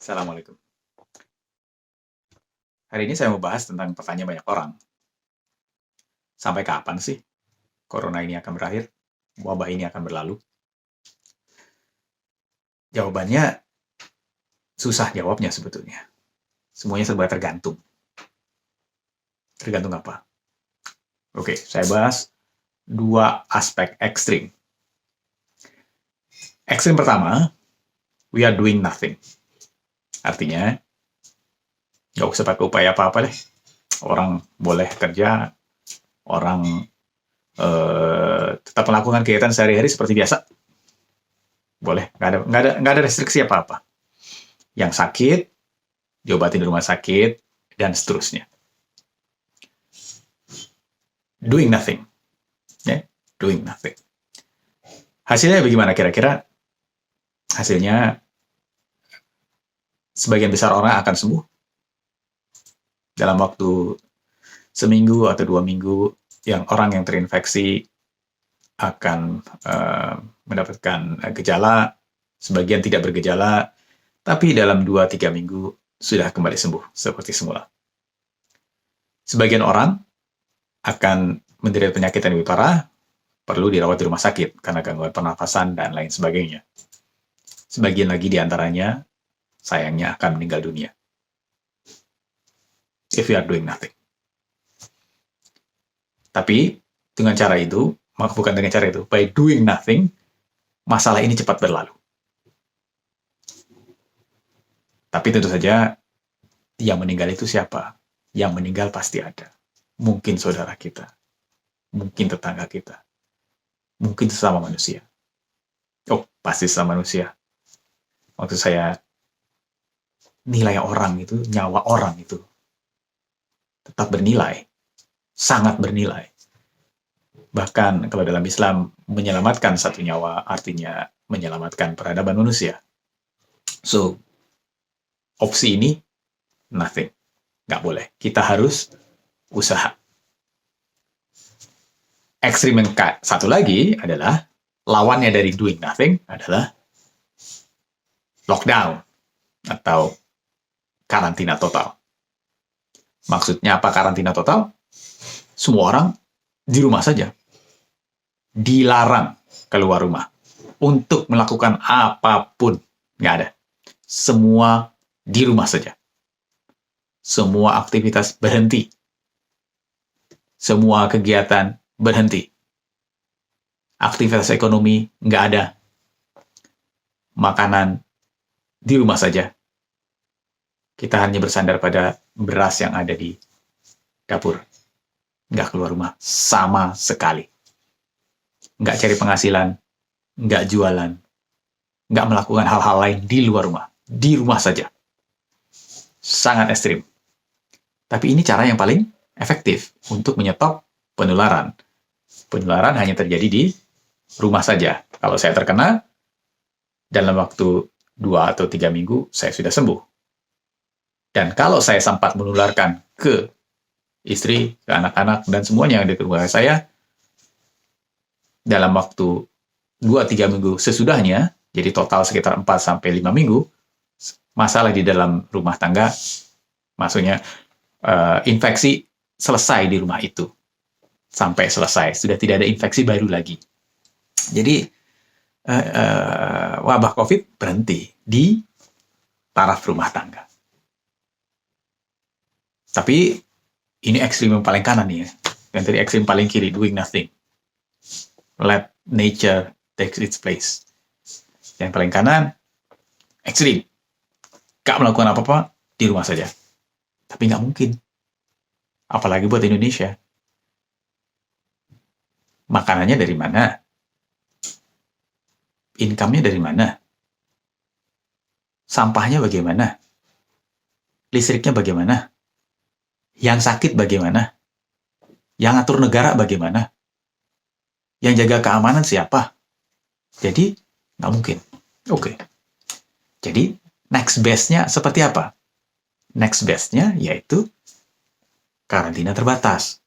Assalamualaikum. Hari ini saya mau bahas tentang pertanyaan banyak orang. Sampai kapan sih corona ini akan berakhir? Wabah ini akan berlalu? Jawabannya susah jawabnya sebetulnya. Semuanya serba tergantung. Tergantung apa? Oke, saya bahas dua aspek ekstrim. Ekstrim pertama, we are doing nothing. Artinya, nggak usah pakai upaya apa-apa deh. Orang boleh kerja, orang tetap melakukan kegiatan sehari-hari seperti biasa. Boleh, nggak ada restriksi apa-apa. Yang sakit, diobatin di rumah sakit, dan seterusnya. Doing nothing. Ya, doing nothing. Hasilnya bagaimana kira-kira? Hasilnya, sebagian besar orang akan sembuh dalam waktu seminggu atau 2 minggu. Yang orang yang terinfeksi akan mendapatkan gejala, sebagian tidak bergejala, tapi dalam 2-3 minggu sudah kembali sembuh seperti semula. Sebagian orang akan menderita penyakit yang lebih parah, perlu dirawat di rumah sakit karena gangguan pernafasan dan lain sebagainya. Sebagian lagi di antaranya, sayangnya akan meninggal dunia. If you are doing nothing. Tapi, dengan cara itu, bukan dengan cara itu, by doing nothing, masalah ini cepat berlalu. Tapi tentu saja, yang meninggal itu siapa? Yang meninggal pasti ada. Mungkin saudara kita, mungkin tetangga kita, mungkin sesama manusia. Oh, pasti sesama manusia. Maksud saya, nilai orang itu, nyawa orang itu, tetap bernilai, sangat bernilai. Bahkan kalau dalam Islam, menyelamatkan satu nyawa artinya menyelamatkan peradaban manusia. So, opsi ini, nothing. Nggak boleh. Kita harus usaha. Ekstrim yang satu lagi adalah, lawannya dari doing nothing adalah lockdown atau karantina total. Maksudnya apa karantina total? Semua orang di rumah saja. Dilarang keluar rumah. Untuk melakukan apapun. Nggak ada. Semua di rumah saja. Semua aktivitas berhenti. Semua kegiatan berhenti. Aktivitas ekonomi nggak ada. Makanan di rumah saja. Kita hanya bersandar pada beras yang ada di dapur. Nggak keluar rumah sama sekali. Nggak cari penghasilan, nggak jualan, nggak melakukan hal-hal lain di luar rumah. Di rumah saja. Sangat ekstrim. Tapi ini cara yang paling efektif untuk menyetop penularan. Penularan hanya terjadi di rumah saja. Kalau saya terkena, dalam waktu 2 atau 3 minggu, saya sudah sembuh. Dan kalau saya sempat menularkan ke istri, ke anak-anak, dan semuanya yang ada di keluarga saya, dalam waktu 2-3 minggu sesudahnya, jadi total sekitar 4-5 minggu, masalah di dalam rumah tangga, maksudnya infeksi selesai di rumah itu. Sampai selesai, sudah tidak ada infeksi baru lagi. Jadi, wabah COVID berhenti di taraf rumah tangga. Tapi, ini ekstrim yang paling kanan nih ya. Yang tadi ekstrim paling kiri, doing nothing. Let nature take its place. Yang paling kanan, ekstrim. Gak melakukan apa-apa, di rumah saja. Tapi nggak mungkin. Apalagi buat Indonesia. Makanannya dari mana? Income-nya dari mana? Sampahnya bagaimana? Listriknya bagaimana? Yang sakit bagaimana? Yang atur negara bagaimana? Yang jaga keamanan siapa? Jadi, nggak mungkin. Oke. Jadi, next best-nya seperti apa? Next best-nya yaitu karantina terbatas.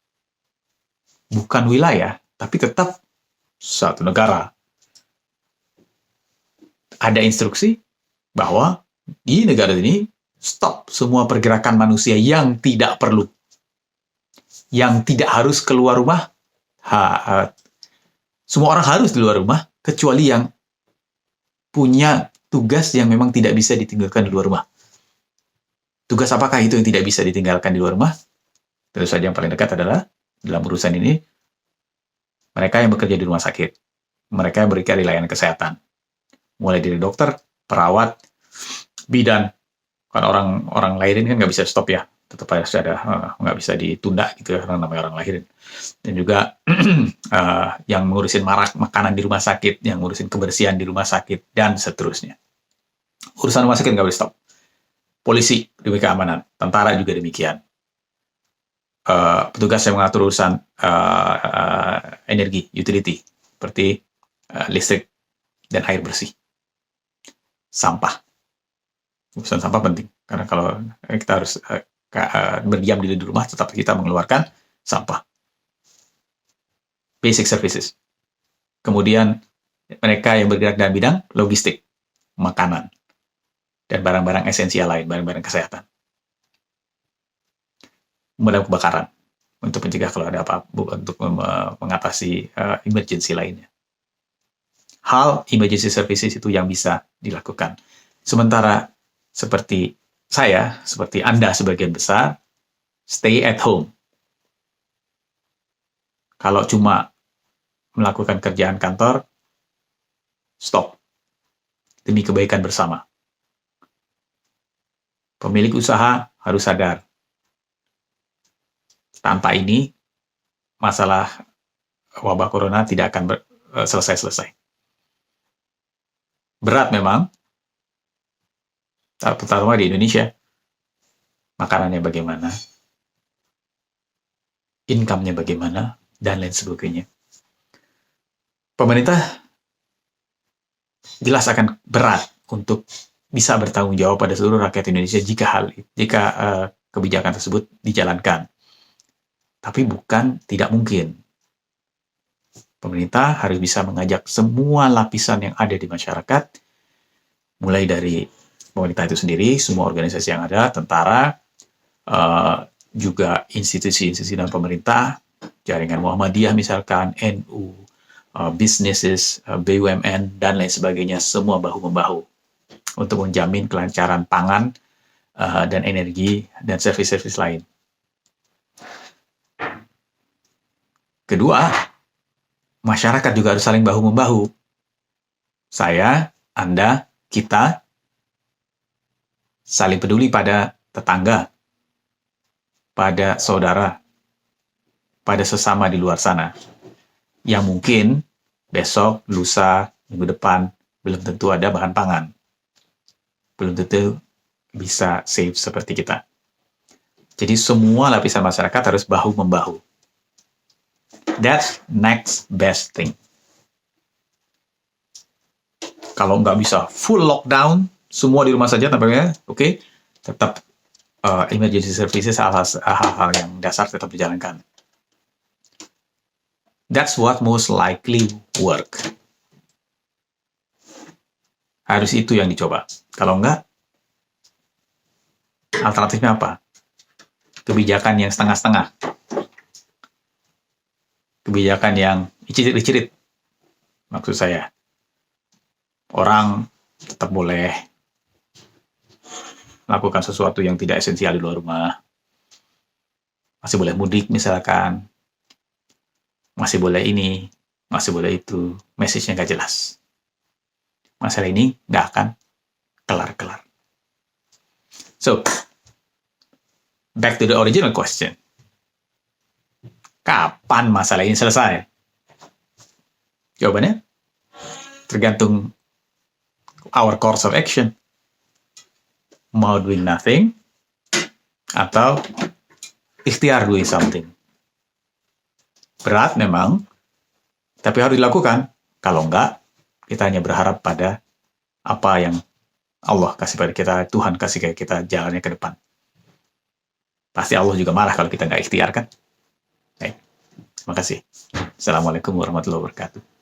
Bukan wilayah, tapi tetap satu negara. Ada instruksi bahwa di negara ini, stop semua pergerakan manusia yang tidak perlu, yang tidak harus keluar rumah. Semua orang harus di luar rumah, kecuali yang punya tugas yang memang tidak bisa ditinggalkan di luar rumah. Tugas apakah itu yang tidak bisa ditinggalkan di luar rumah? Tentu saja yang paling dekat adalah, dalam urusan ini, mereka yang bekerja di rumah sakit, mereka yang berikan layanan kesehatan, mulai dari dokter, perawat, bidan. Kan orang lahirin kan nggak bisa stop ya, tetap harus ada, nggak bisa ditunda gitu ya, karena namanya orang lahirin. Dan juga yang ngurusin makanan di rumah sakit, yang ngurusin kebersihan di rumah sakit, dan seterusnya. Urusan rumah sakit nggak boleh stop. Polisi demi keamanan, tentara juga demikian. Petugas yang mengatur urusan energi, utility, seperti listrik dan air bersih. Sampah. Urusan sampah penting, karena kalau kita harus berdiam diri di rumah, tetap kita mengeluarkan sampah. Basic services. Kemudian mereka yang bergerak dalam bidang logistik, makanan, dan barang-barang esensial lain, barang-barang kesehatan. Pemadam kebakaran, untuk mencegah kalau ada apa-apa, untuk mengatasi emergency lainnya. Hal emergency services itu yang bisa dilakukan. Sementara seperti saya, seperti Anda sebagian besar, stay at home. Kalau cuma melakukan kerjaan kantor, stop. Demi kebaikan bersama. Pemilik usaha harus sadar. Tanpa ini, masalah wabah corona tidak akan selesai-selesai. Berat memang, terutama di Indonesia. Makanannya bagaimana, income-nya bagaimana, dan lain sebagainya. Pemerintah jelas akan berat untuk bisa bertanggung jawab pada seluruh rakyat Indonesia jika kebijakan tersebut dijalankan. Tapi bukan tidak mungkin. Pemerintah harus bisa mengajak semua lapisan yang ada di masyarakat, mulai dari pemerintah itu sendiri, semua organisasi yang ada, tentara, juga institusi-institusi dan pemerintah, jaringan Muhammadiyah misalkan, NU, businesses, BUMN, dan lain sebagainya, semua bahu-membahu untuk menjamin kelancaran pangan dan energi dan servis-servis lain. Kedua, masyarakat juga harus saling bahu-membahu. Saya, Anda, kita saling peduli pada tetangga, pada saudara, pada sesama di luar sana, yang mungkin besok, lusa, minggu depan belum tentu ada bahan pangan. Belum tentu bisa save seperti kita. Jadi semua lapisan masyarakat harus bahu-membahu. That's next best thing. Kalau nggak bisa full lockdown, semua di rumah saja tampaknya, oke, tetap emergency services, hal-hal yang dasar tetap dijalankan. That's what most likely work. Harus itu yang dicoba. Kalau enggak, alternatifnya apa? Kebijakan yang setengah-setengah. Kebijakan yang icirit-icirit. Maksud saya, orang tetap boleh melakukan sesuatu yang tidak esensial di luar rumah. Masih boleh mudik misalkan. Masih boleh ini, masih boleh itu. Message-nya nggak jelas. Masalah ini nggak akan kelar-kelar. So, back to the original question. Kapan masalah ini selesai? Jawabannya tergantung our course of action. Mau doing nothing atau ikhtiar doing something. Berat memang, tapi harus dilakukan. Kalau enggak, kita hanya berharap pada apa yang Allah kasih pada kita, Tuhan kasih kayak kita jalannya ke depan. Pasti Allah juga marah kalau kita nggak ikhtiar kan? Baik, terima kasih. Assalamualaikum warahmatullahi wabarakatuh.